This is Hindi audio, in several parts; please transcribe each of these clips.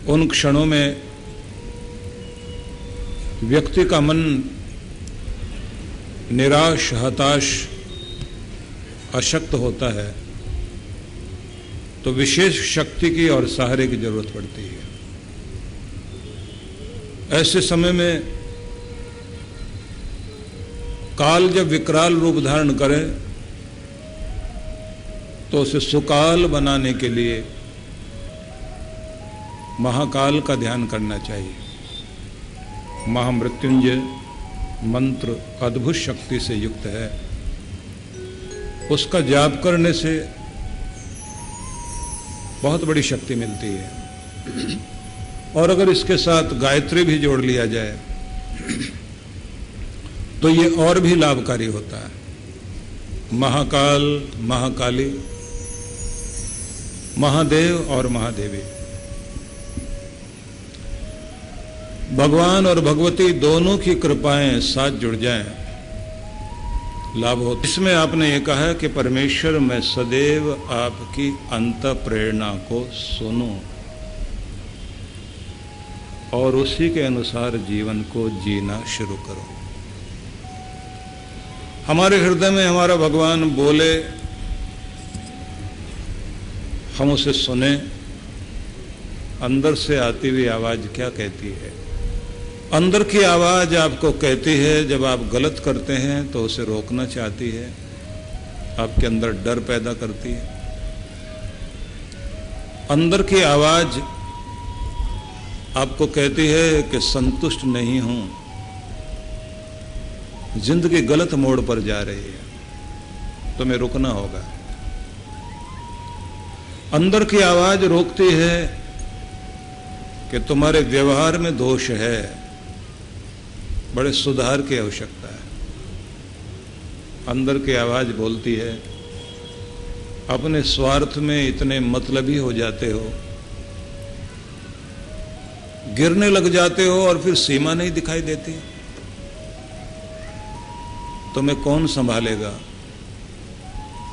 उन क्षणों में व्यक्ति का मन निराश, हताश, अशक्त होता है तो विशेष शक्ति की और सहारे की जरूरत पड़ती है। ऐसे समय में काल जब विकराल रूप धारण करे तो उसे सुकाल बनाने के लिए महाकाल का ध्यान करना चाहिए। महामृत्युंजय मंत्र अद्भुत शक्ति से युक्त है, उसका जाप करने से बहुत बड़ी शक्ति मिलती है। और अगर इसके साथ गायत्री भी जोड़ लिया जाए तो ये और भी लाभकारी होता है। महाकाल, महाकाली, महादेव और महादेवी, भगवान और भगवती दोनों की कृपाएं साथ जुड़ जाएं, लाभ हो। इसमें आपने ये कहा है कि परमेश्वर मैं सदैव आपकी अंत प्रेरणा को सुनूं और उसी के अनुसार जीवन को जीना शुरू करो। हमारे हृदय में हमारा भगवान बोले, हम उसे सुने। अंदर से आती हुई आवाज क्या कहती है? अंदर की आवाज आपको कहती है जब आप गलत करते हैं तो उसे रोकना चाहती है, आपके अंदर डर पैदा करती है। अंदर की आवाज आपको कहती है कि संतुष्ट नहीं हूं, जिंदगी गलत मोड़ पर जा रही है, तुम्हें रुकना होगा। अंदर की आवाज रोकती है कि तुम्हारे व्यवहार में दोष है, बड़े सुधार की आवश्यकता है। अंदर की आवाज बोलती है अपने स्वार्थ में इतने मतलबी हो जाते हो, गिरने लग जाते हो और फिर सीमा नहीं दिखाई देती, तुम्हें कौन संभालेगा?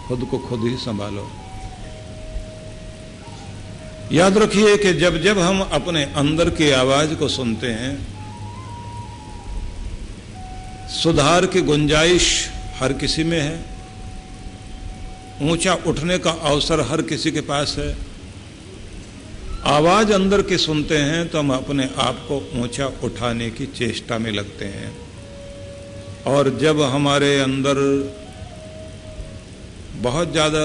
खुद को खुद ही संभालो। याद रखिए कि जब जब हम अपने अंदर की आवाज को सुनते हैं, सुधार की गुंजाइश हर किसी में है, ऊंचा उठने का अवसर हर किसी के पास है। आवाज अंदर की सुनते हैं तो हम अपने आप को ऊंचा उठाने की चेष्टा में लगते हैं। और जब हमारे अंदर बहुत ज्यादा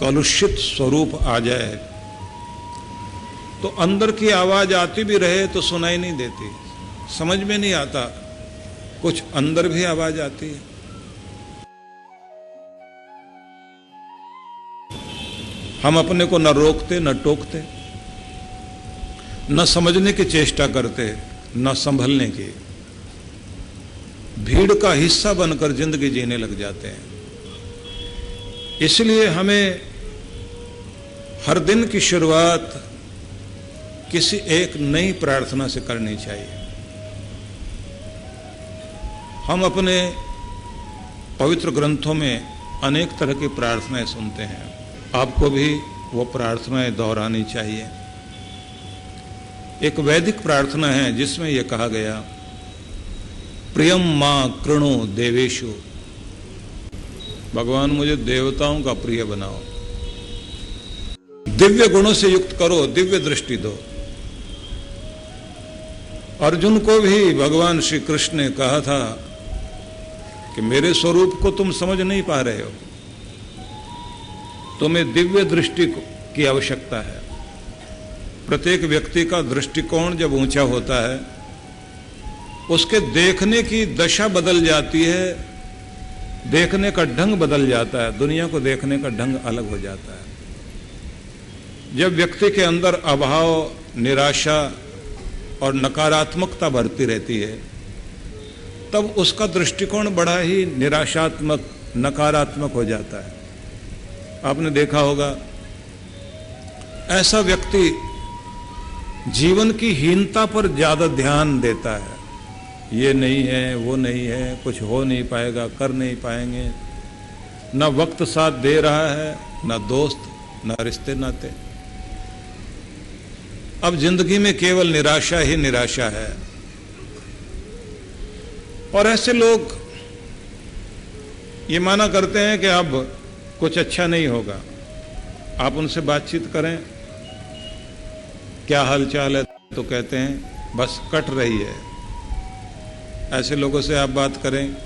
कलुषित स्वरूप आ जाए तो अंदर की आवाज आती भी रहे तो सुनाई नहीं देती, समझ में नहीं आता, कुछ अंदर भी आवाज आती है। हम अपने को न रोकते न टोकते, न समझने की चेष्टा करते, न संभलने की, भीड़ का हिस्सा बनकर जिंदगी जीने लग जाते हैं। इसलिए हमें हर दिन की शुरुआत किसी एक नई प्रार्थना से करनी चाहिए। हम अपने पवित्र ग्रंथों में अनेक तरह की प्रार्थनाएं सुनते हैं, आपको भी वो प्रार्थनाएं दोहरानी चाहिए। एक वैदिक प्रार्थना है जिसमें यह कहा गया, प्रियम मां कृणो देवेशु, भगवान मुझे देवताओं का प्रिय बनाओ, दिव्य गुणों से युक्त करो, दिव्य दृष्टि दो। अर्जुन को भी भगवान श्री कृष्ण ने कहा था कि मेरे स्वरूप को तुम समझ नहीं पा रहे हो, तुम्हें दिव्य दृष्टि की आवश्यकता है। प्रत्येक व्यक्ति का दृष्टिकोण जब ऊंचा होता है, उसके देखने की दशा बदल जाती है, देखने का ढंग बदल जाता है, दुनिया को देखने का ढंग अलग हो जाता है। जब व्यक्ति के अंदर अभाव, निराशा और नकारात्मकता भरती रहती है, तब उसका दृष्टिकोण बड़ा ही निराशात्मक, नकारात्मक हो जाता है। आपने देखा होगा, ऐसा व्यक्ति जीवन की हीनता पर ज्यादा ध्यान देता है। ये नहीं है, वो नहीं है, कुछ हो नहीं पाएगा, कर नहीं पाएंगे, ना वक्त साथ दे रहा है, ना दोस्त, ना रिश्ते नाते। अब जिंदगी में केवल निराशा ही निराशा है। और ऐसे लोग ये माना करते हैं कि अब कुछ अच्छा नहीं होगा। आप उनसे बातचीत करें, क्या हाल चाल है, तो कहते हैं बस कट रही है। ऐसे लोगों से आप बात करें,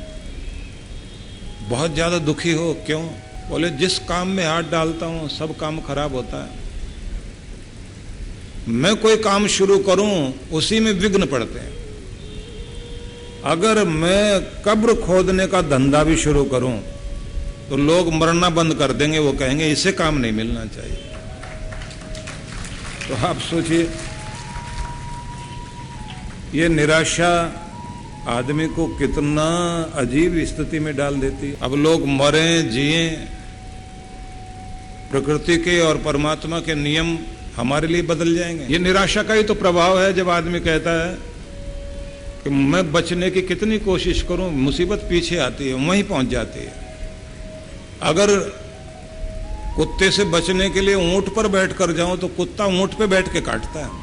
बहुत ज्यादा दुखी हो, क्यों? बोले जिस काम में हाथ डालता हूं सब काम खराब होता है। मैं कोई काम शुरू करूं उसी में विघ्न पड़ते हैं। अगर मैं कब्र खोदने का धंधा भी शुरू करूं तो लोग मरना बंद कर देंगे, वो कहेंगे इसे काम नहीं मिलना चाहिए। तो आप सोचिए, ये निराशा आदमी को कितना अजीब स्थिति में डाल देती है। अब लोग मरें जिए, प्रकृति के और परमात्मा के नियम हमारे लिए बदल जाएंगे। ये निराशा का ही तो प्रभाव है। जब आदमी कहता है कि मैं बचने की कितनी कोशिश करूं, मुसीबत पीछे आती है, वहीं पहुंच जाती है। अगर कुत्ते से बचने के लिए ऊंट पर बैठ कर जाऊं तो कुत्ता ऊंट पे बैठ के काटता है।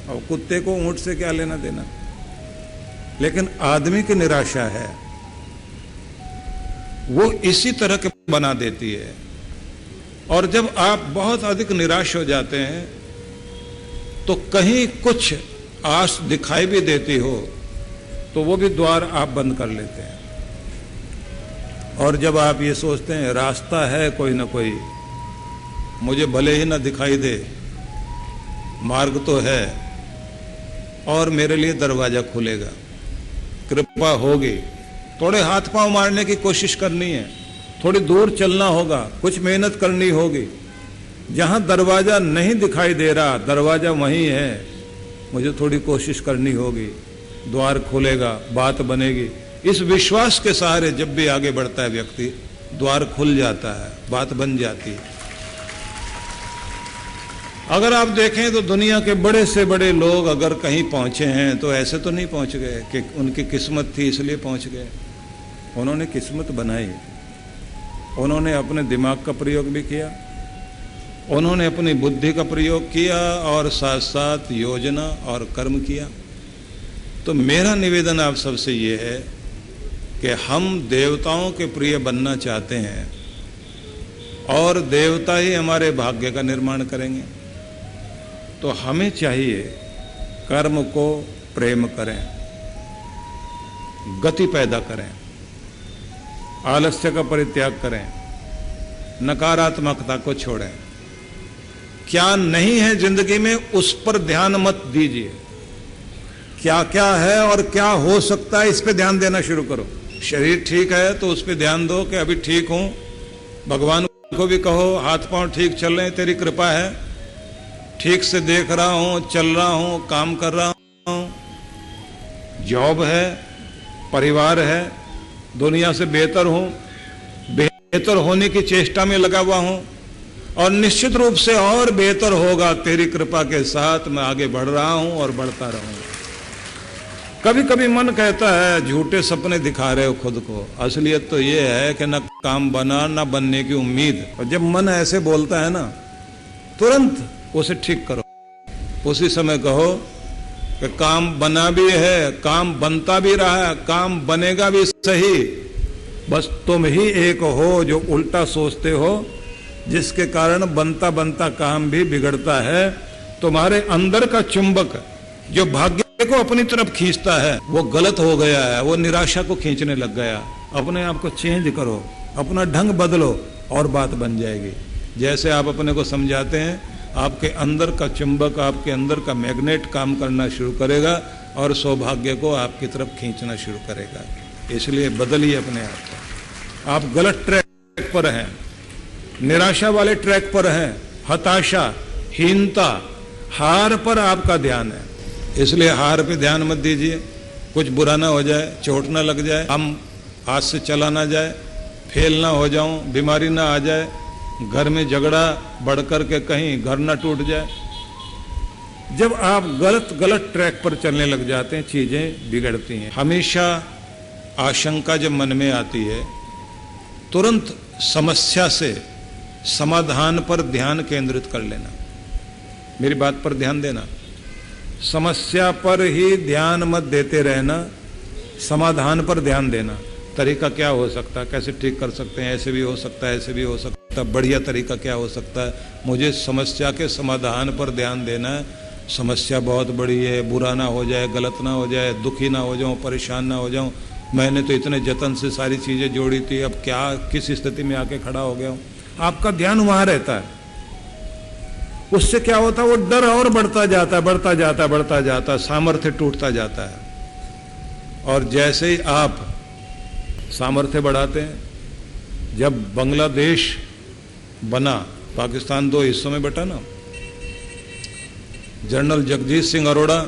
और कुत्ते को ऊंट से क्या लेना देना। लेकिन आदमी की निराशा है वो इसी तरह के बना देती है। और जब आप बहुत अधिक निराश हो जाते हैं तो कहीं कुछ आस दिखाई भी देती हो तो वो भी द्वार आप बंद कर लेते हैं। और जब आप ये सोचते हैं रास्ता है कोई ना कोई, मुझे भले ही ना दिखाई दे, मार्ग तो है और मेरे लिए दरवाजा खुलेगा, कृपा होगी, थोड़े हाथ पांव मारने की कोशिश करनी है, थोड़ी दूर चलना होगा, कुछ मेहनत करनी होगी। जहां दरवाजा नहीं दिखाई दे रहा, दरवाजा वहीं है, मुझे थोड़ी कोशिश करनी होगी, द्वार खुलेगा, बात बनेगी। इस विश्वास के सहारे जब भी आगे बढ़ता है व्यक्ति, द्वार खुल जाता है, बात बन जाती है। अगर आप देखें तो दुनिया के बड़े से बड़े लोग अगर कहीं पहुंचे हैं तो ऐसे तो नहीं पहुंच गए कि उनकी किस्मत थी इसलिए पहुंच गए। उन्होंने किस्मत बनाई, उन्होंने अपने दिमाग का प्रयोग भी किया, उन्होंने अपनी बुद्धि का प्रयोग किया और साथ साथ योजना और कर्म किया। तो मेरा निवेदन आप सबसे ये है कि हम देवताओं के प्रिय बनना चाहते हैं और देवता ही हमारे भाग्य का निर्माण करेंगे। तो हमें चाहिए कर्म को प्रेम करें, गति पैदा करें, आलस्य का परित्याग करें, नकारात्मकता को छोड़ें। क्या नहीं है जिंदगी में उस पर ध्यान मत दीजिए, क्या क्या है और क्या हो सकता है इस पे ध्यान देना शुरू करो। शरीर ठीक है तो उस पे ध्यान दो कि अभी ठीक हूं, भगवान को भी कहो हाथ पांव ठीक चल रहे हैं, तेरी कृपा है, ठीक से देख रहा हूं, चल रहा हूं, काम कर रहा हूं, जॉब है, परिवार है, दुनिया से बेहतर हूं, बेहतर होने की चेष्टा में लगा हुआ हूं और निश्चित रूप से और बेहतर होगा, तेरी कृपा के साथ मैं आगे बढ़ रहा हूं और बढ़ता रहूंगा। कभी कभी मन कहता है झूठे सपने दिखा रहे हो खुद को, असलियत तो ये है कि न काम बना न बनने की उम्मीद। और जब मन ऐसे बोलता है ना, तुरंत उसे ठीक करो, उसी समय कहो कि काम बना भी है, काम बनता भी रहा है, काम बनेगा भी सही, बस तुम ही एक हो जो उल्टा सोचते हो, जिसके कारण बनता बनता काम भी बिगड़ता है। तुम्हारे अंदर का चुंबक जो भाग्य को अपनी तरफ खींचता है वो गलत हो गया है, वो निराशा को खींचने लग गया। अपने आप को चेंज करो, अपना ढंग बदलो और बात बन जाएगी। जैसे आप अपने को समझाते हैं, आपके अंदर का चुंबक, आपके अंदर का मैग्नेट काम करना शुरू करेगा और सौभाग्य को आपकी तरफ खींचना शुरू करेगा। इसलिए बदलिए अपने आप को। आप गलत ट्रैक पर हैं, निराशा वाले ट्रैक पर हैं, हताशा, हीनता, हार पर आपका ध्यान है। इसलिए हार पे ध्यान मत दीजिए, कुछ बुरा ना हो जाए, चोट ना लग जाए, हम हाथ से चला ना जाए, फेल ना हो जाऊं, बीमारी ना आ जाए, घर में झगड़ा बढ़ कर के कहीं घर ना टूट जाए। जब आप गलत ट्रैक पर चलने लग जाते हैं, चीजें बिगड़ती हैं। हमेशा आशंका जब मन में आती है, तुरंत समस्या से समाधान पर ध्यान केंद्रित कर लेना। मेरी बात पर ध्यान देना, समस्या पर ही ध्यान मत देते रहना, समाधान पर ध्यान देना। तरीका क्या हो सकता है, कैसे ठीक कर सकते हैं, ऐसे भी हो सकता है, ऐसे भी हो सकता है, बढ़िया तरीका क्या हो सकता है। मुझे समस्या के समाधान पर ध्यान देना है। समस्या बहुत बड़ी है, बुरा ना हो जाए, गलत ना हो जाए, दुखी ना हो जाऊं, परेशान ना हो जाऊं। मैंने तो इतने जतन से सारी चीजें जोड़ी थी, अब क्या किस स्थिति में आके खड़ा हो गया हूं। आपका ध्यान वहां रहता है। उससे क्या होता है, वो डर और बढ़ता जाता है, बढ़ता जाता है, बढ़ता जाता है, सामर्थ्य टूटता जाता है। और जैसे ही आप सामर्थ्य बढ़ाते हैं, जब बांग्लादेश बना, पाकिस्तान 2 हिस्सों में बटा ना, जनरल जगजीत सिंह अरोड़ा,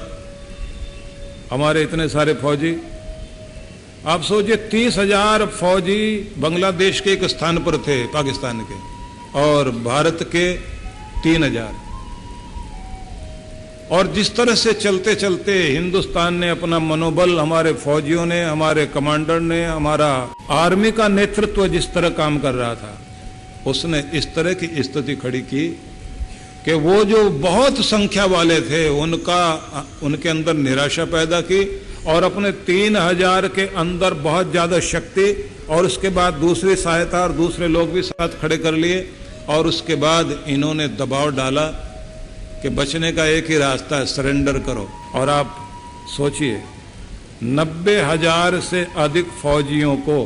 हमारे इतने सारे फौजी, आप सोचिए 30,000 फौजी बांग्लादेश के एक स्थान पर थे पाकिस्तान के, और भारत के 3,000। और जिस तरह से चलते चलते हिंदुस्तान ने अपना मनोबल, हमारे फौजियों ने, हमारे कमांडर ने, हमारा आर्मी का नेतृत्व जिस तरह काम कर रहा था, उसने इस तरह की स्थिति खड़ी की कि वो जो बहुत संख्या वाले थे उनके अंदर निराशा पैदा की, और अपने 3,000 के अंदर बहुत ज्यादा शक्ति, और उसके बाद दूसरी सहायता और दूसरे लोग भी साथ खड़े कर लिए। और उसके बाद इन्होंने दबाव डाला कि बचने का एक ही रास्ता है, सरेंडर करो। और आप सोचिए 90,000 से अधिक फौजियों को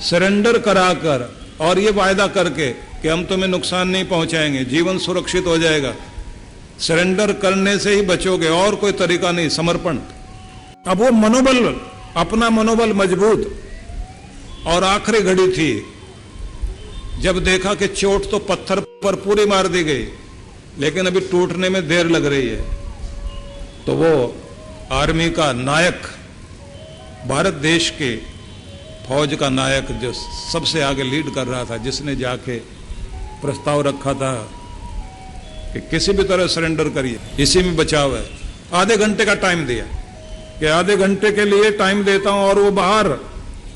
सरेंडर कराकर, और ये वायदा करके कि हम तुम्हें नुकसान नहीं पहुंचाएंगे, जीवन सुरक्षित हो जाएगा, सरेंडर करने से ही बचोगे, और कोई तरीका नहीं, समर्पण। अब वो मनोबल, अपना मनोबल मजबूत। और आखिरी घड़ी थी, जब देखा कि चोट तो पत्थर पर पूरी मार दी गई, लेकिन अभी टूटने में देर लग रही है, तो वो आर्मी का नायक, भारत देश के फौज का नायक, जो सबसे आगे लीड कर रहा था, जिसने जाके प्रस्ताव रखा था कि किसी भी तरह सरेंडर करिए, इसी में बचाव है, आधे घंटे का टाइम दिया कि आधे घंटे के लिए टाइम देता हूं। और वो बाहर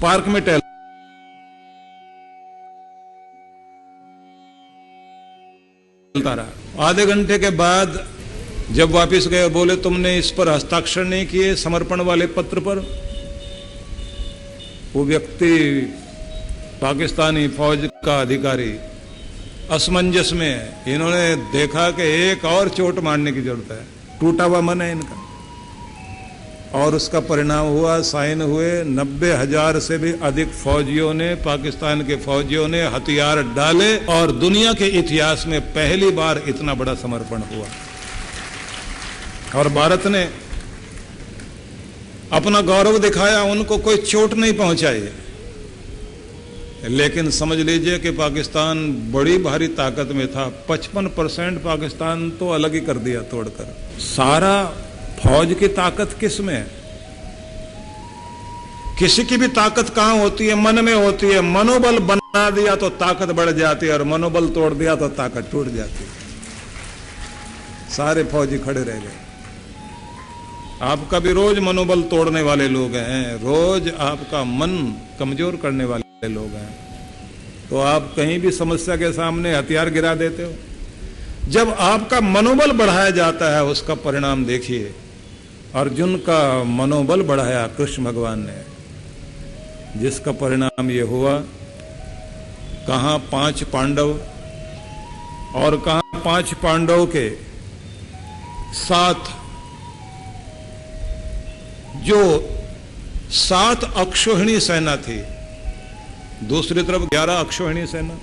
पार्क में टहलता रहा। आधे घंटे के बाद जब वापस गए, बोले तुमने इस पर हस्ताक्षर नहीं किए, समर्पण वाले पत्र पर। वो व्यक्ति, पाकिस्तानी फौज का अधिकारी, असमंजस में है। इन्होंने देखा कि एक और चोट मारने की जरूरत है, टूटा हुआ मन है इनका। और उसका परिणाम हुआ, साइन हुए, 90,000 से भी अधिक फौजियों ने, पाकिस्तान के फौजियों ने हथियार डाले, और दुनिया के इतिहास में पहली बार इतना बड़ा समर्पण हुआ। और भारत ने अपना गौरव दिखाया, उनको कोई चोट नहीं पहुंचाई। लेकिन समझ लीजिए कि पाकिस्तान बड़ी भारी ताकत में था। 55% पाकिस्तान तो अलग ही कर दिया तोड़कर। सारा फौज की ताकत किस में है? किसी की भी ताकत कहां होती है? मन में होती है। मनोबल बना दिया तो ताकत बढ़ जाती है, और मनोबल तोड़ दिया तो ताकत टूट जाती है। सारे फौजी खड़े रह गए। आपका भी रोज मनोबल तोड़ने वाले लोग हैं, रोज आपका मन कमजोर करने वाले लोग हैं, तो आप कहीं भी समस्या के सामने हथियार गिरा देते हो। जब आपका मनोबल बढ़ाया जाता है, उसका परिणाम देखिए। अर्जुन का मनोबल बढ़ाया कृष्ण भगवान ने, जिसका परिणाम ये हुआ, कहां 5 पांडव, और कहां 5 पांडव के साथ जो 7 अक्षौहिणी सेना थी, दूसरी तरफ 11 अक्षौहिणी सेना।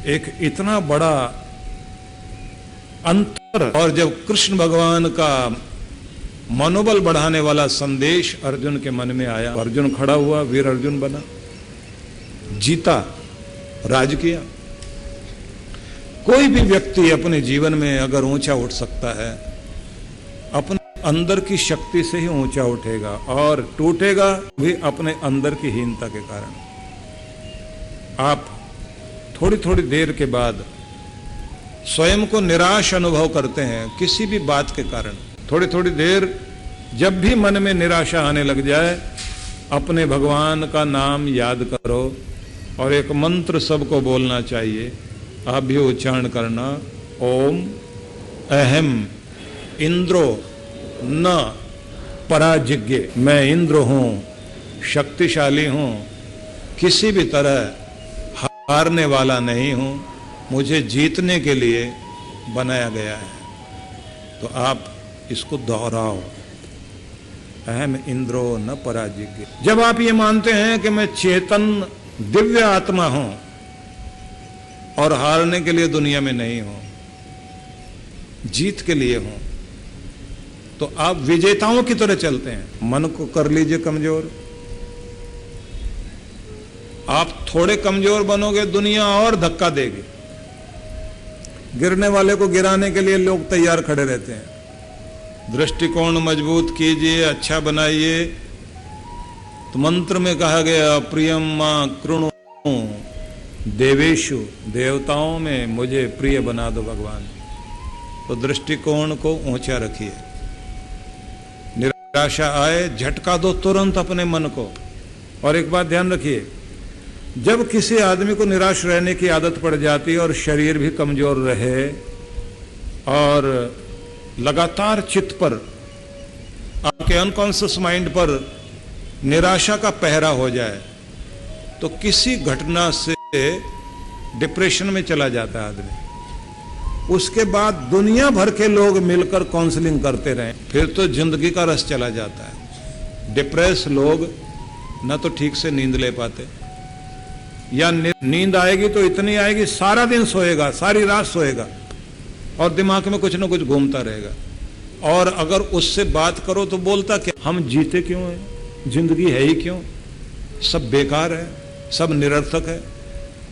एक इतना बड़ा अंतर। और जब कृष्ण भगवान का मनोबल बढ़ाने वाला संदेश अर्जुन के मन में आया, अर्जुन खड़ा हुआ, वीर अर्जुन बना, जीता, राज किया। कोई भी व्यक्ति अपने जीवन में अगर ऊंचा उठ सकता है, अपने अंदर की शक्ति से ही ऊंचा उठेगा, और टूटेगा भी अपने अंदर की हीनता के कारण। आप थोड़ी थोड़ी देर के बाद स्वयं को निराश अनुभव करते हैं किसी भी बात के कारण। थोड़ी थोड़ी देर जब भी मन में निराशा आने लग जाए, अपने भगवान का नाम याद करो, और एक मंत्र सबको बोलना चाहिए, आप भी उच्चारण करना, ओम अहम इंद्रो न पराजिज्ञ। मैं इंद्र हूं, शक्तिशाली हूं, किसी भी तरह हारने वाला नहीं हूं, मुझे जीतने के लिए बनाया गया है। तो आप इसको दोहराओ, अहम इंद्रो न पराजिज्ञ। जब आप ये मानते हैं कि मैं चेतन दिव्य आत्मा हूं और हारने के लिए दुनिया में नहीं हूं, जीत के लिए हूं, तो आप विजेताओं की तरह चलते हैं। मन को कर लीजिए कमजोर। आप थोड़े कमजोर बनोगे, दुनिया और धक्का देगी। गिरने वाले को गिराने के लिए लोग तैयार खड़े रहते हैं। दृष्टिकोण मजबूत कीजिए, अच्छा बनाइए। तो मंत्र में कहा गया, प्रियम मां कृणु देवेशु, देवताओं में मुझे प्रिय बना दो भगवान। तो दृष्टिकोण को ऊंचा रखिए। निराशा आए, झटका दो तुरंत अपने मन को। और एक बात ध्यान रखिए, जब किसी आदमी को निराश रहने की आदत पड़ जाती है और शरीर भी कमजोर रहे और लगातार चित्त पर, आपके अनकॉन्शियस माइंड पर निराशा का पहरा हो जाए, तो किसी घटना से डिप्रेशन में चला जाता है आदमी। उसके बाद दुनिया भर के लोग मिलकर काउंसलिंग करते रहे, फिर तो जिंदगी का रस चला जाता है। डिप्रेस लोग न तो ठीक से नींद ले पाते, या नींद आएगी तो इतनी आएगी सारा दिन सोएगा, सारी रात सोएगा और दिमाग में कुछ ना कुछ घूमता रहेगा। और अगर उससे बात करो तो बोलता कि हम जीते क्यों हैं, जिंदगी है ही क्यों, सब बेकार है, सब निरर्थक है।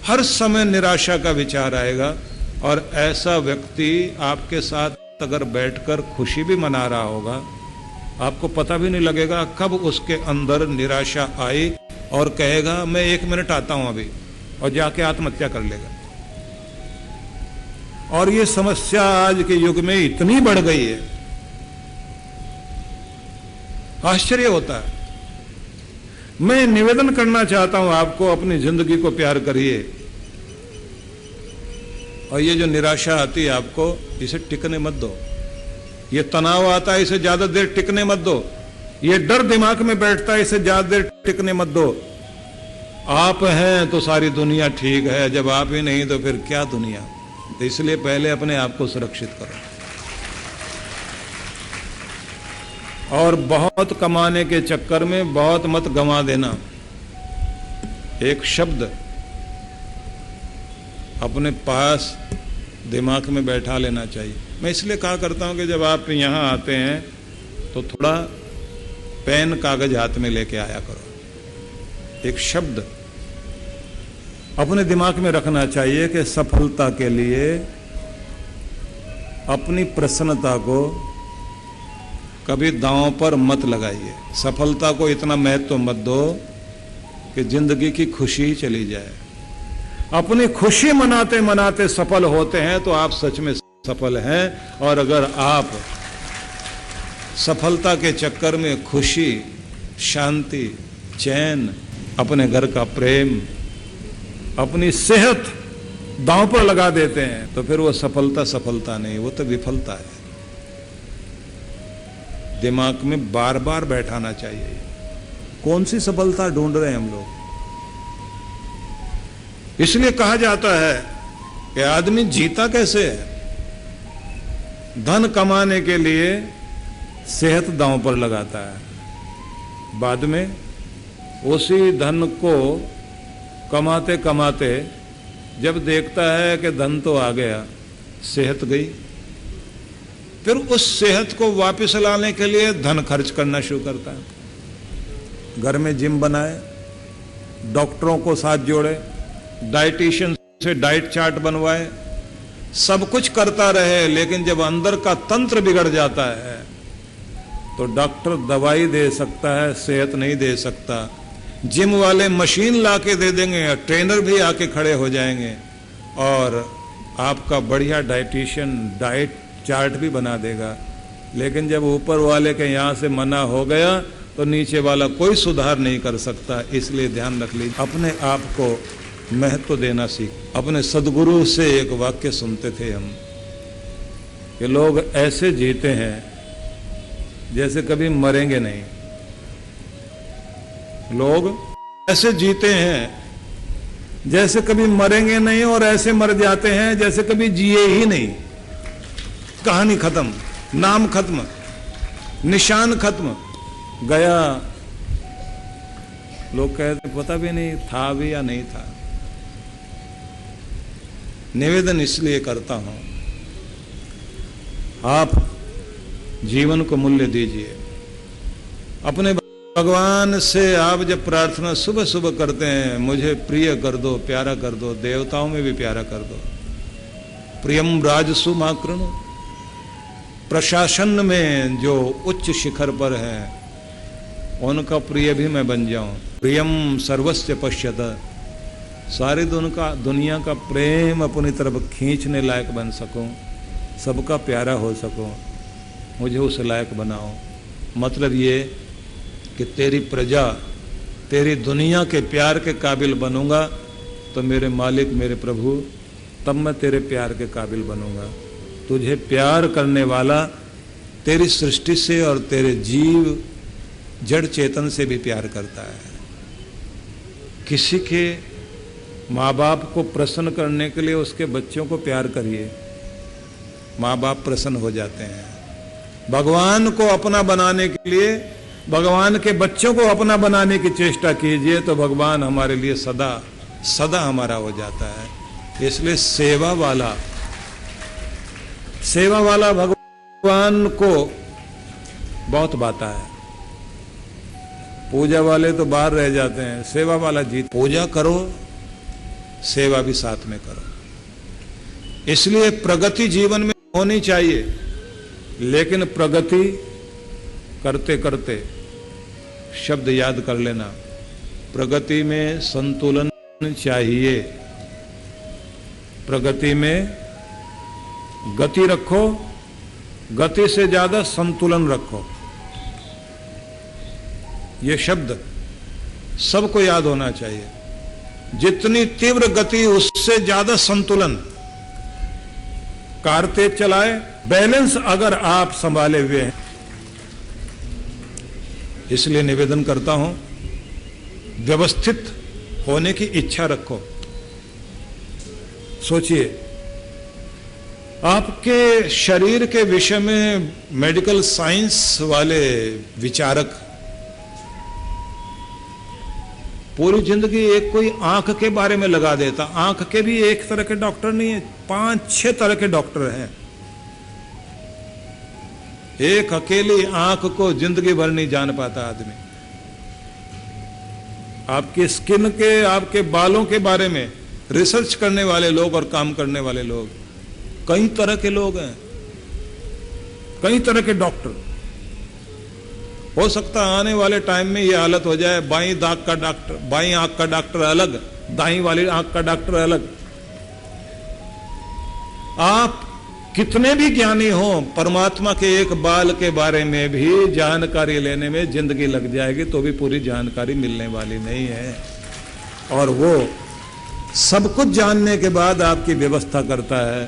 हर समय निराशा का विचार आएगा। और ऐसा व्यक्ति आपके साथ अगर बैठकर खुशी भी मना रहा होगा, आपको पता भी नहीं लगेगा कब उसके अंदर निराशा आई और कहेगा मैं 1 मिनट आता हूं अभी, और जाके आत्महत्या कर लेगा। और ये समस्या आज के युग में इतनी बढ़ गई है, आश्चर्य होता है। मैं निवेदन करना चाहता हूं आपको, अपनी जिंदगी को प्यार करिए। और ये जो निराशा आती है आपको, इसे टिकने मत दो। ये तनाव आता है, इसे ज्यादा देर टिकने मत दो। ये डर दिमाग में बैठता है, इसे ज्यादा देर टिकने मत दो। आप हैं तो सारी दुनिया ठीक है, जब आप ही नहीं तो फिर क्या दुनिया। तो इसलिए पहले अपने आप को सुरक्षित करो। और बहुत कमाने के चक्कर में बहुत मत गंवा देना। एक शब्द अपने पास दिमाग में बैठा लेना चाहिए। मैं इसलिए कहा करता हूं कि जब आप यहां आते हैं तो थोड़ा पेन कागज हाथ में लेके आया करो। एक शब्द अपने दिमाग में रखना चाहिए कि सफलता के लिए अपनी प्रसन्नता को कभी दांव पर मत लगाइए। सफलता को इतना महत्व मत दो कि जिंदगी की खुशी चली जाए। अपनी खुशी मनाते मनाते सफल होते हैं तो आप सच में सफल हैं। और अगर आप सफलता के चक्कर में खुशी, शांति, चैन, अपने घर का प्रेम, अपनी सेहत दांव पर लगा देते हैं तो फिर वो सफलता नहीं, वो तो विफलता है। दिमाग में बार बार बैठाना चाहिए। कौन सी सफलता ढूंढ रहे हैं हम लोग। इसलिए कहा जाता है कि आदमी जीता कैसे है। धन कमाने के लिए सेहत दांव पर लगाता है, बाद में उसी धन को कमाते कमाते जब देखता है कि धन तो आ गया, सेहत गई, फिर उस सेहत को वापस लाने के लिए धन खर्च करना शुरू करता है। घर में जिम बनाए, डॉक्टरों को साथ जोड़े, डाइटिशियन से डाइट चार्ट बनवाए, सब कुछ करता रहे, लेकिन जब अंदर का तंत्र बिगड़ जाता है तो डॉक्टर दवाई दे सकता है, सेहत नहीं दे सकता। जिम वाले मशीन ला के दे देंगे, ट्रेनर भी आके खड़े हो जाएंगे और आपका बढ़िया डाइटिशियन डाइट चार्ट भी बना देगा। लेकिन जब ऊपर वाले के यहां से मना हो गया तो नीचे वाला कोई सुधार नहीं कर सकता। इसलिए ध्यान रख लीजिए, अपने आप को महत्व देना सीख। अपने सदगुरु से एक वाक्य सुनते थे हम कि लोग ऐसे जीते हैं जैसे कभी मरेंगे नहीं। लोग ऐसे जीते हैं जैसे कभी मरेंगे नहीं, और ऐसे मर जाते हैं जैसे कभी जिए ही नहीं। कहानी खत्म, नाम खत्म, निशान खत्म, गया। लोग कहते पता भी नहीं था भी या नहीं था। निवेदन इसलिए करता हूं, आप जीवन को मूल्य दीजिए। अपने भगवान से आप जब प्रार्थना सुबह सुबह करते हैं, मुझे प्रिय कर दो, प्यारा कर दो, देवताओं में भी प्यारा कर दो। प्रियम राजसु माकृण, प्रशासन में जो उच्च शिखर पर है उनका प्रिय भी मैं बन जाऊं। प्रियम सर्वस्य पश्यत, सारी दुनिया का प्रेम अपनी तरफ खींचने लायक बन सकूं, सबका प्यारा हो सकूं, मुझे उस लायक बनाओ। मतलब ये कि तेरी प्रजा, तेरी दुनिया के प्यार के काबिल बनूंगा तो मेरे मालिक, मेरे प्रभु, तब मैं तेरे प्यार के काबिल बनूंगा। तुझे प्यार करने वाला तेरी सृष्टि से और तेरे जीव जड़ चेतन से भी प्यार करता है। किसी के माँ बाप को प्रसन्न करने के लिए उसके बच्चों को प्यार करिए, माँ बाप प्रसन्न हो जाते हैं। भगवान को अपना बनाने के लिए, भगवान के बच्चों को अपना बनाने की चेष्टा कीजिए तो भगवान हमारे लिए सदा सदा हमारा हो जाता है। इसलिए सेवा वाला भगवान को बहुत बाता है। पूजा वाले तो बाहर रह जाते हैं, सेवा वाला जीत। पूजा करो, सेवा भी साथ में करो। इसलिए प्रगति जीवन में होनी चाहिए, लेकिन प्रगति करते करते शब्द याद कर लेना, प्रगति में संतुलन चाहिए। प्रगति में गति रखो, गति से ज्यादा संतुलन रखो। ये शब्द सबको याद होना चाहिए। जितनी तीव्र गति उससे ज्यादा संतुलन। कार तेज चलाए, बैलेंस अगर आप संभाले हुए हैं। इसलिए निवेदन करता हूं, व्यवस्थित होने की इच्छा रखो। सोचिए, आपके शरीर के विषय में मेडिकल साइंस वाले विचारक पूरी जिंदगी एक कोई आंख के बारे में लगा देता। आंख के भी एक तरह के डॉक्टर नहीं है, 5-6 तरह के डॉक्टर हैं। एक अकेली आंख को जिंदगी भर नहीं जान पाता आदमी। आपके स्किन के, आपके बालों के बारे में रिसर्च करने वाले लोग और काम करने वाले लोग, कई तरह के लोग हैं, कई तरह के डॉक्टर। हो सकता है आने वाले टाइम में ये हालत हो जाए, बाईं दांत का डॉक्टर, बाईं आंख का डॉक्टर अलग, दाईं वाली आंख का डॉक्टर अलग। आप कितने भी ज्ञानी हो, परमात्मा के एक बाल के बारे में भी जानकारी लेने में जिंदगी लग जाएगी तो भी पूरी जानकारी मिलने वाली नहीं है। और वो सब कुछ जानने के बाद आपकी व्यवस्था करता है।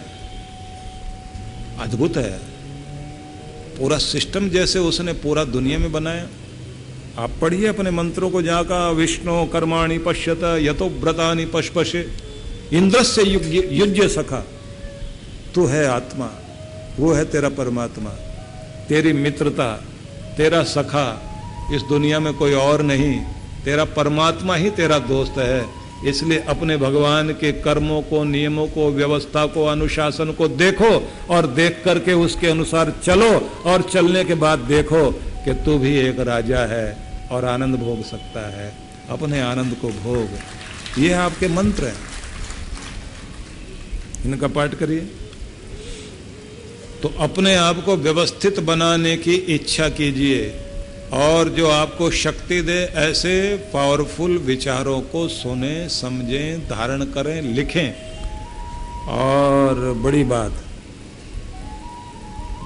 अद्भुत है। पूरा सिस्टम जैसे उसने पूरा दुनिया में बनाया। आप पढ़िए अपने मंत्रों को, जहां का विष्णु कर्माणि पश्यत यतो व्रतानि पशपशे इंद्रस्य युज्य सखा। तू है आत्मा, वो है तेरा परमात्मा, तेरी मित्रता, तेरा सखा इस दुनिया में कोई और नहीं, तेरा परमात्मा ही तेरा दोस्त है। इसलिए अपने भगवान के कर्मों को, नियमों को, व्यवस्था को, अनुशासन को देखो और देख करके उसके अनुसार चलो, और चलने के बाद देखो कि तू भी एक राजा है और आनंद भोग सकता है। अपने आनंद को भोग। ये आपके मंत्र हैं, इनका पाठ करिए तो अपने आप को व्यवस्थित बनाने की इच्छा कीजिए, और जो आपको शक्ति दे ऐसे पावरफुल विचारों को सुने, समझें, धारण करें, लिखें। और बड़ी बात,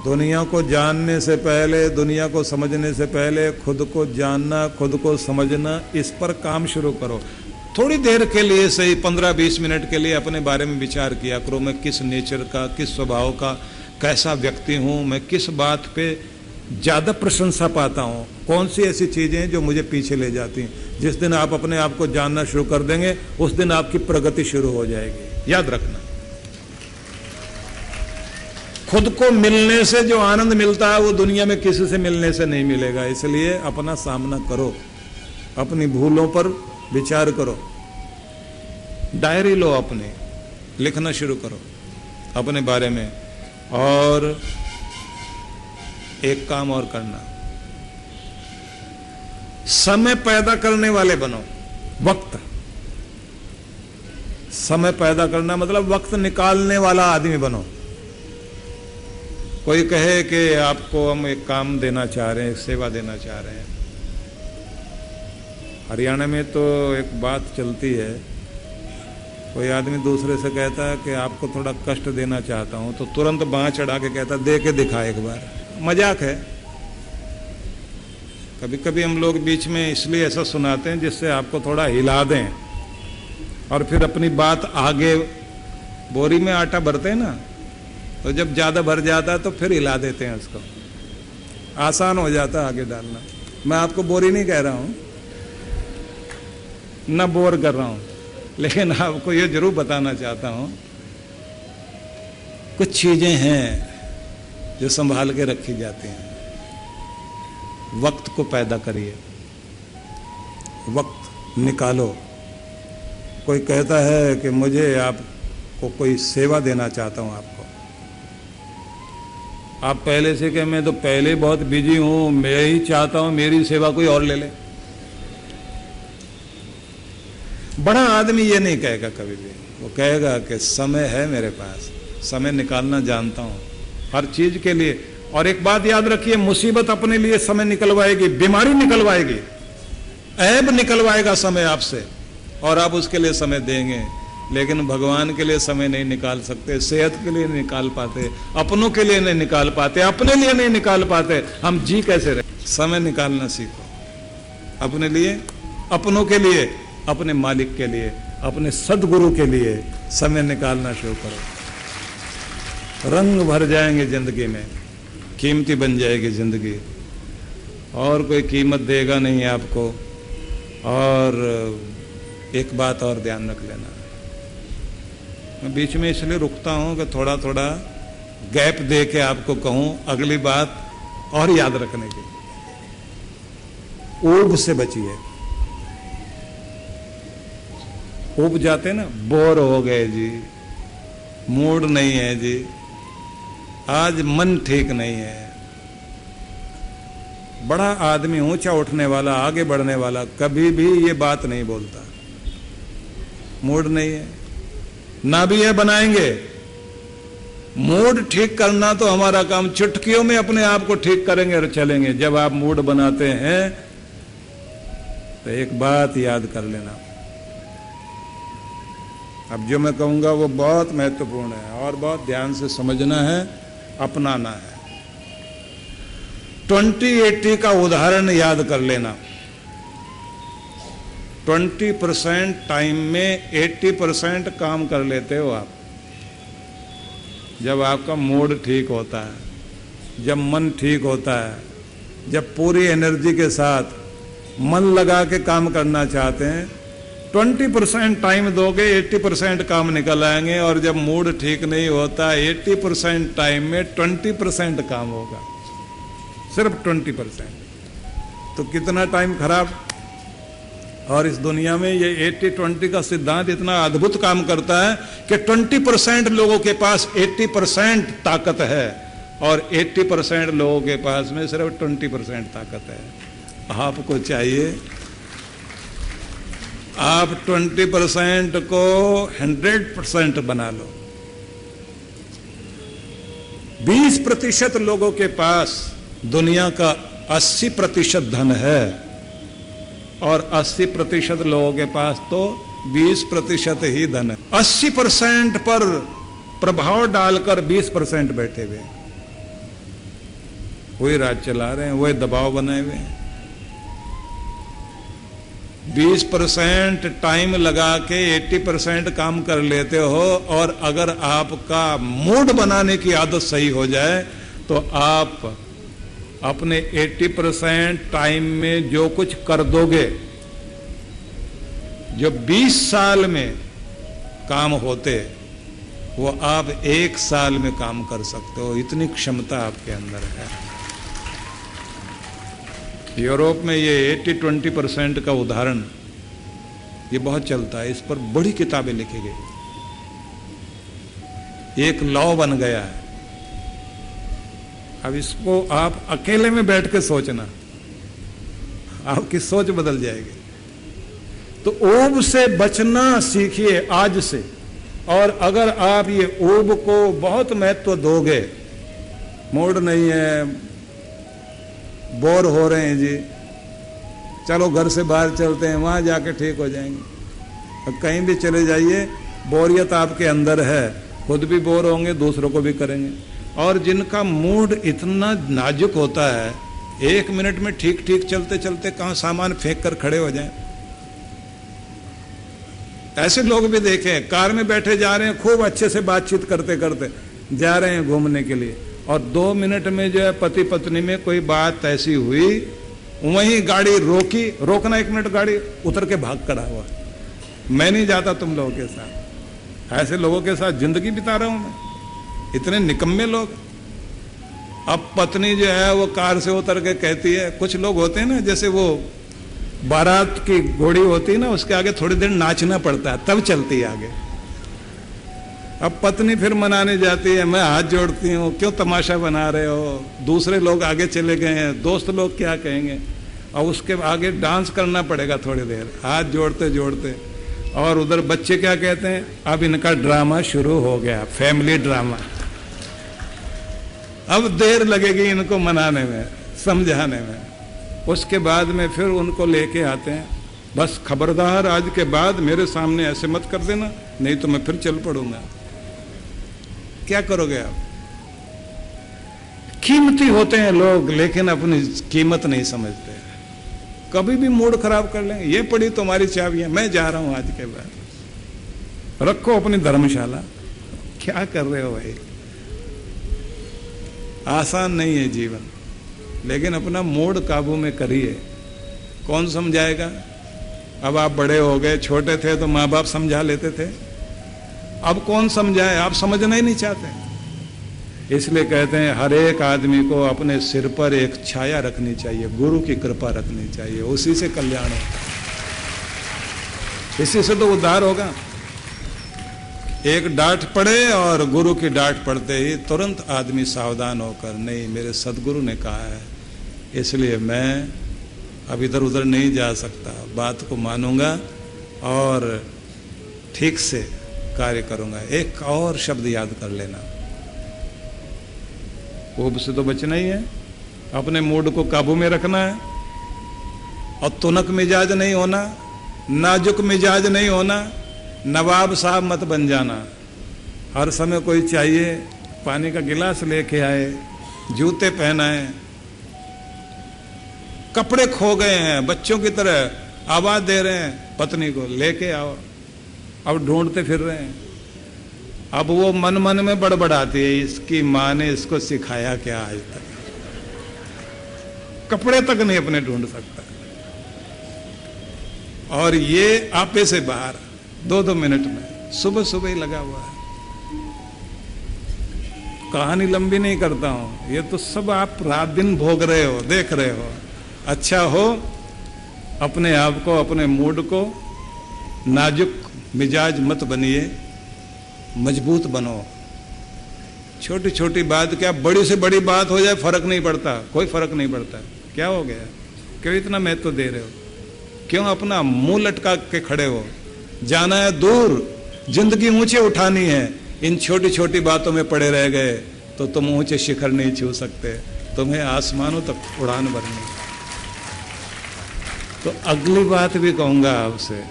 दुनिया को जानने से पहले, दुनिया को समझने से पहले खुद को जानना, खुद को समझना, इस पर काम शुरू करो। थोड़ी देर के लिए सही 15-20 मिनट के लिए अपने बारे में विचार किया करो, मैं किस नेचर का, किस स्वभाव का, कैसा व्यक्ति हूं, मैं किस बात पे ज्यादा प्रशंसा पाता हूं, कौन सी ऐसी चीजें हैं जो मुझे पीछे ले जाती हैं। जिस दिन आप अपने आप को जानना शुरू कर देंगे उस दिन आपकी प्रगति शुरू हो जाएगी। याद रखना, खुद को मिलने से जो आनंद मिलता है वो दुनिया में किसी से मिलने से नहीं मिलेगा। इसलिए अपना सामना करो, अपनी भूलों पर विचार करो, डायरी लो, अपने लिखना शुरू करो अपने बारे में। और एक काम और करना, समय पैदा करने वाले बनो। वक्त, समय पैदा करना मतलब वक्त निकालने वाला आदमी बनो। कोई कहे कि आपको हम एक काम देना चाह रहे हैं, एक सेवा देना चाह रहे हैं। हरियाणा में तो एक बात चलती है, कोई आदमी दूसरे से कहता है कि आपको थोड़ा कष्ट देना चाहता हूं, तो तुरंत बांह चढ़ा के कहता दे के दिखा एक बार। मजाक है। कभी कभी हम लोग बीच में इसलिए ऐसा सुनाते हैं जिससे आपको थोड़ा हिला दें और फिर अपनी बात आगे। बोरी में आटा भरते हैं ना, तो जब ज्यादा भर जाता है तो फिर हिला देते हैं उसको, आसान हो जाता है आगे डालना। मैं आपको बोरी नहीं कह रहा हूं, ना बोर कर रहा हूं, लेकिन आपको ये जरूर बताना चाहता हूं, कुछ चीजें हैं जो संभाल के रखी जाती हैं। वक्त को पैदा करिए, वक्त निकालो। कोई कहता है कि मुझे आपको कोई सेवा देना चाहता हूं आपको, आप पहले से कहें मैं तो पहले बहुत बिजी हूं, मैं ही चाहता हूं मेरी सेवा कोई और ले ले। बड़ा आदमी ये नहीं कहेगा कभी भी, वो कहेगा कि समय है मेरे पास, समय निकालना जानता हूं हर चीज के लिए। और एक बात याद रखिए, मुसीबत अपने लिए समय निकलवाएगी, बीमारी निकलवाएगी, ऐब निकलवाएगा समय आपसे, और आप उसके लिए समय देंगे। लेकिन भगवान के लिए समय नहीं निकाल सकते, सेहत के लिए नहीं निकाल पाते, अपनों के लिए नहीं निकाल पाते, अपने लिए नहीं निकाल पाते, हम जी कैसे रहे। समय निकालना सीखो अपने लिए, अपनों के लिए, अपने मालिक के लिए, अपने सदगुरु के लिए समय निकालना शुरू करो। रंग भर जाएंगे जिंदगी में, कीमती बन जाएगी जिंदगी, और कोई कीमत देगा नहीं आपको। और एक बात और ध्यान रख लेना, मैं बीच में इसलिए रुकता हूं कि थोड़ा थोड़ा गैप दे के आपको कहूं अगली बात और याद रखने की। ऊब से बचिए। ऊब जाते ना, बोर हो गए जी, मूड नहीं है जी, आज मन ठीक नहीं है। बड़ा आदमी, ऊंचा उठने वाला, आगे बढ़ने वाला, कभी भी ये बात नहीं बोलता। मूड नहीं है, ना भी है बनाएंगे। मूड ठीक करना तो हमारा काम, चुटकियों में अपने आप को ठीक करेंगे और चलेंगे। जब आप मूड बनाते हैं तो एक बात याद कर लेना, अब जो मैं कहूंगा वो बहुत महत्वपूर्ण है और बहुत ध्यान से समझना है, अपनाना है। 20-80 का उदाहरण याद कर लेना। 20% टाइम में 80% काम कर लेते हो आप। जब आपका मूड ठीक होता है, जब मन ठीक होता है, जब पूरी एनर्जी के साथ मन लगा के काम करना चाहते हैं, 20% टाइम दोगे, 80% काम निकल आएंगे। और जब मूड ठीक नहीं होता, 80% टाइम में 20% काम होगा, सिर्फ 20%। तो कितना टाइम खराब। और इस दुनिया में ये 80-20 का सिद्धांत इतना अद्भुत काम करता है कि 20% लोगों के पास 80% ताकत है और 80% लोगों के पास में सिर्फ 20% ताकत है। आपको चाहिए, आप 20% को 100% बना लो। 20% लोगों के पास दुनिया का 80% धन है और 80% लोगों के पास तो 20% ही धन है। 80% पर प्रभाव डालकर 20% बैठे हुए, वही राज चला रहे हैं, वही दबाव बनाए हुए हैं। 20% टाइम लगा के 80% काम कर लेते हो, और अगर आपका मूड बनाने की आदत सही हो जाए तो आप अपने 80% टाइम में जो कुछ कर दोगे, जो 20 साल में काम होते वो आप 1 साल में काम कर सकते हो। इतनी क्षमता आपके अंदर है। यूरोप में ये 80-20% का उदाहरण ये बहुत चलता है। इस पर बड़ी किताबें लिखी गई, एक लॉ बन गया है। अब इसको आप अकेले में बैठ के सोचना, आपकी सोच बदल जाएगी। तो ऊब से बचना सीखिए आज से। और अगर आप ये ऊब को बहुत महत्व दोगे, मूड नहीं है, बोर हो रहे हैं जी, चलो घर से बाहर चलते हैं, वहां जाके ठीक हो जाएंगे। अब कहीं भी चले जाइए, बोरियत आपके अंदर है, खुद भी बोर होंगे, दूसरों को भी करेंगे। और जिनका मूड इतना नाजुक होता है, 1 मिनट में ठीक ठीक चलते चलते कहां सामान फेंक कर खड़े हो जाएं। ऐसे लोग भी देखे, कार में बैठे जा रहे हैं, खूब अच्छे से बातचीत करते करते जा रहे हैं घूमने के लिए, और 2 मिनट में जो है पति पत्नी में कोई बात ऐसी हुई, वहीं गाड़ी रोकी, रोकना 1 मिनट, गाड़ी उतर के भाग खड़ा हुआ। मैं नहीं जाता तुम लोगों के साथ, ऐसे लोगों के साथ जिंदगी बिता रहा हूं मैं, इतने निकम्मे लोग। अब पत्नी जो है वो कार से उतर के कहती है, कुछ लोग होते हैं ना, जैसे वो बारात की घोड़ी होती है ना, उसके आगे थोड़ी देर नाचना पड़ता है तब चलती है आगे। अब पत्नी फिर मनाने जाती है, मैं हाथ जोड़ती हूँ, क्यों तमाशा बना रहे हो, दूसरे लोग आगे चले गए हैं, दोस्त लोग क्या कहेंगे, और उसके आगे डांस करना पड़ेगा थोड़ी देर हाथ जोड़ते जोड़ते। और उधर बच्चे क्या कहते हैं, अब इनका ड्रामा शुरू हो गया, फैमिली ड्रामा। अब देर लगेगी इनको मनाने में, समझाने में। उसके बाद में फिर उनको लेके आते हैं, बस खबरदार आज के बाद मेरे सामने ऐसे मत कर देना, नहीं तो मैं फिर चल पड़ूंगा। क्या करोगे आप? कीमती होते हैं लोग, लेकिन अपनी कीमत नहीं समझते। कभी भी मूड खराब कर लेंगे, ये पड़ी तुम्हारी चाबियां, मैं जा रहा हूं आज के बाद। रखो अपनी धर्मशाला। क्या कर रहे हो भाई? आसान नहीं है जीवन, लेकिन अपना मूड काबू में करिए। कौन समझाएगा? अब आप बड़े हो गए, छोटे थे तो माँ बाप समझा लेते थे, अब कौन समझाए? आप समझना ही नहीं चाहते। इसलिए कहते हैं हर एक आदमी को अपने सिर पर एक छाया रखनी चाहिए, गुरु की कृपा रखनी चाहिए, उसी से कल्याण होगा, इसी से तो उद्धार होगा। एक डांट पड़े और गुरु की डांट पड़ते ही तुरंत आदमी सावधान होकर, नहीं मेरे सदगुरु ने कहा है, इसलिए मैं अब इधर उधर नहीं जा सकता, बात को मानूंगा और ठीक से कार्य करूंगा। एक और शब्द याद कर लेना, कोप से तो बचना ही है, अपने मूड को काबू में रखना है, और तुनक मिजाज नहीं होना, नाजुक मिजाज नहीं होना, नवाब साहब मत बन जाना। हर समय कोई चाहिए, पानी का गिलास लेके आए, जूते पहनाए, कपड़े खो गए हैं, बच्चों की तरह आवाज दे रहे हैं पत्नी को, लेके आओ, अब ढूंढते फिर रहे हैं। अब वो मन मन में बड़बड़ाती है, इसकी माँ ने इसको सिखाया क्या आज तक, कपड़े तक नहीं अपने ढूंढ सकता। और ये आपे से बाहर 2-2 मिनट में, सुबह सुबह ही लगा हुआ है। कहानी लंबी नहीं करता हूं, ये तो सब आप रात दिन भोग रहे हो, देख रहे हो। अच्छा हो, अपने आप को, अपने मूड को नाजुक मिजाज मत बनिए, मजबूत बनो। छोटी छोटी बात क्या, बड़ी से बड़ी बात हो जाए फर्क नहीं पड़ता, कोई फर्क नहीं पड़ता। क्या हो गया? क्यों इतना महत्व दे रहे हो? क्यों अपना मुंह लटका के खड़े हो? जाना है दूर, जिंदगी ऊंचे उठानी है। इन छोटी छोटी बातों में पड़े रह गए तो तुम ऊंचे शिखर नहीं छू सकते, तुम्हें आसमानों तक उड़ान भरनी। तो अगली बात भी कहूंगा आपसे,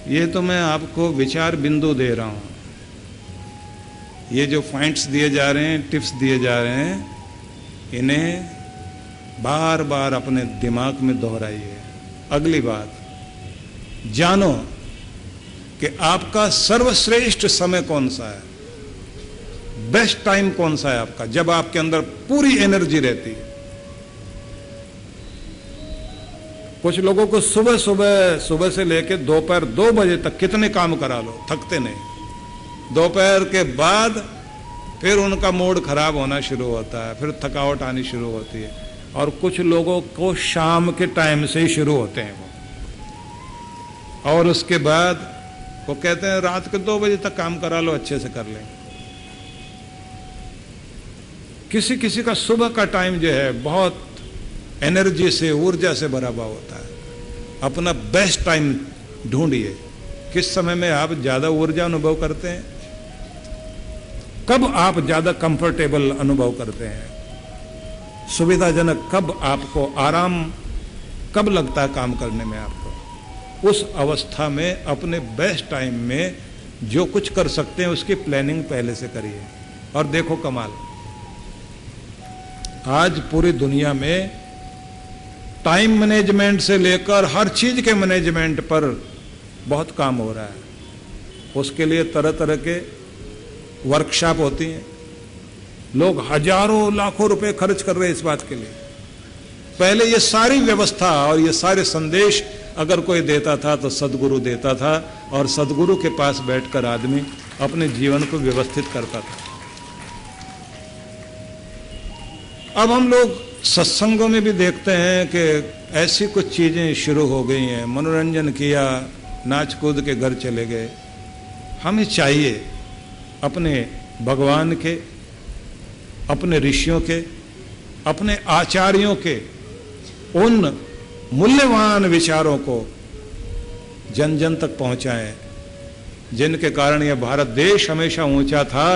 ये तो मैं आपको विचार बिंदु दे रहा हूं, ये जो पॉइंट्स दिए जा रहे हैं, टिप्स दिए जा रहे हैं, इन्हें बार बार अपने दिमाग में दोहराइए। अगली बात, जानो कि आपका सर्वश्रेष्ठ समय कौन सा है, बेस्ट टाइम कौन सा है आपका, जब आपके अंदर पूरी एनर्जी रहती है। कुछ लोगों को सुबह से लेकर दोपहर 2 बजे तक कितने काम करा लो, थकते नहीं। दोपहर के बाद फिर उनका मूड खराब होना शुरू होता है, फिर थकावट आनी शुरू होती है। और कुछ लोगों को शाम के टाइम से ही शुरू होते हैं वो, और उसके बाद वो कहते हैं रात के 2 बजे तक काम करा लो, अच्छे से कर लें। किसी किसी का सुबह का टाइम जो है बहुत एनर्जी से, ऊर्जा से भरा हुआ होता है। अपना बेस्ट टाइम ढूंढिए, किस समय में आप ज्यादा ऊर्जा अनुभव करते हैं, कब आप ज्यादा कंफर्टेबल अनुभव करते हैं, सुविधाजनक कब, आपको आराम कब लगता है काम करने में आपको। उस अवस्था में अपने बेस्ट टाइम में जो कुछ कर सकते हैं उसकी प्लानिंग पहले से करिए। और देखो कमाल, आज पूरी दुनिया में टाइम मैनेजमेंट से लेकर हर चीज के मैनेजमेंट पर बहुत काम हो रहा है। उसके लिए तरह तरह के वर्कशॉप होती हैं, लोग हजारों लाखों रुपए खर्च कर रहे हैं इस बात के लिए। पहले ये सारी व्यवस्था और ये सारे संदेश अगर कोई देता था तो सदगुरु देता था, और सदगुरु के पास बैठकर आदमी अपने जीवन को व्यवस्थित करता था। अब हम लोग सत्संगों में भी देखते हैं कि ऐसी कुछ चीजें शुरू हो गई हैं, मनोरंजन किया, नाच कूद के घर चले गए। हमें चाहिए अपने भगवान के, अपने ऋषियों के, अपने आचार्यों के उन मूल्यवान विचारों को जन जन तक पहुंचाएं, जिनके कारण यह भारत देश हमेशा ऊंचा था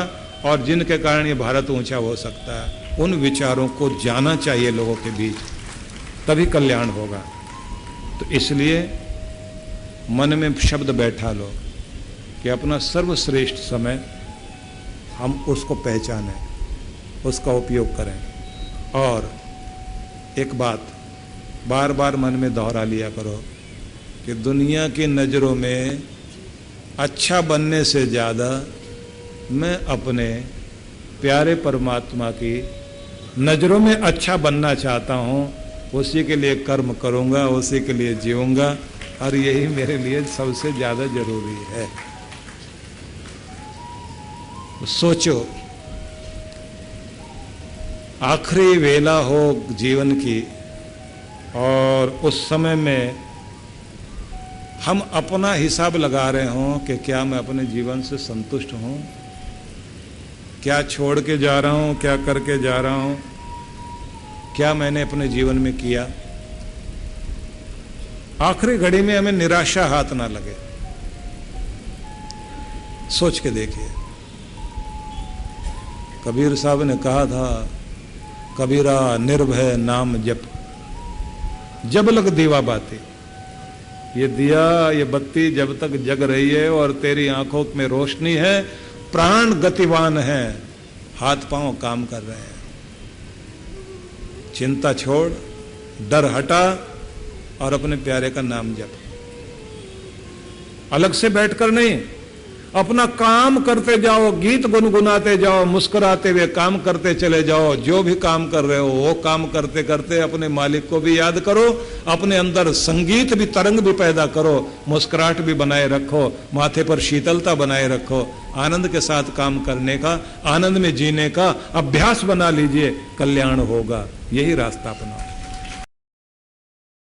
और जिनके कारण यह भारत ऊंचा हो सकता है। उन विचारों को जाना चाहिए लोगों के बीच, तभी कल्याण होगा। तो इसलिए मन में शब्द बैठा लो कि अपना सर्वश्रेष्ठ समय हम उसको पहचानें, उसका उपयोग करें। और एक बात बार बार मन में दोहरा लिया करो कि दुनिया की नज़रों में अच्छा बनने से ज़्यादा मैं अपने प्यारे परमात्मा की नज़रों में अच्छा बनना चाहता हूँ, उसी के लिए कर्म करूँगा, उसी के लिए जीऊँगा, और यही मेरे लिए सबसे ज़्यादा जरूरी है। सोचो, आखिरी वेला हो जीवन की, और उस समय में हम अपना हिसाब लगा रहे हों कि क्या मैं अपने जीवन से संतुष्ट हूँ, क्या छोड़ के जा रहा हूँ, क्या करके जा रहा हूँ, क्या मैंने अपने जीवन में किया। आखिरी घड़ी में हमें निराशा हाथ ना लगे। सोच के देखिए, कबीर साहब ने कहा था, कबीरा निर्भय नाम जप, जब लग दीवा बाती। ये दिया, ये बत्ती जब तक जग रही है और तेरी आंखों में रोशनी है, प्राण गतिवान है, हाथ पांव काम कर रहे हैं, चिंता छोड़, डर हटा और अपने प्यारे का नाम जप। अलग से बैठकर नहीं, अपना काम करते जाओ, गीत गुनगुनाते जाओ, मुस्कुराते हुए काम करते चले जाओ। जो भी काम कर रहे हो वो काम करते करते अपने मालिक को भी याद करो, अपने अंदर संगीत भी, तरंग भी पैदा करो, मुस्कुराहट भी बनाए रखो, माथे पर शीतलता बनाए रखो। आनंद के साथ काम करने का, आनंद में जीने का अभ्यास बना लीजिए, कल्याण होगा। यही रास्ता अपनाओ।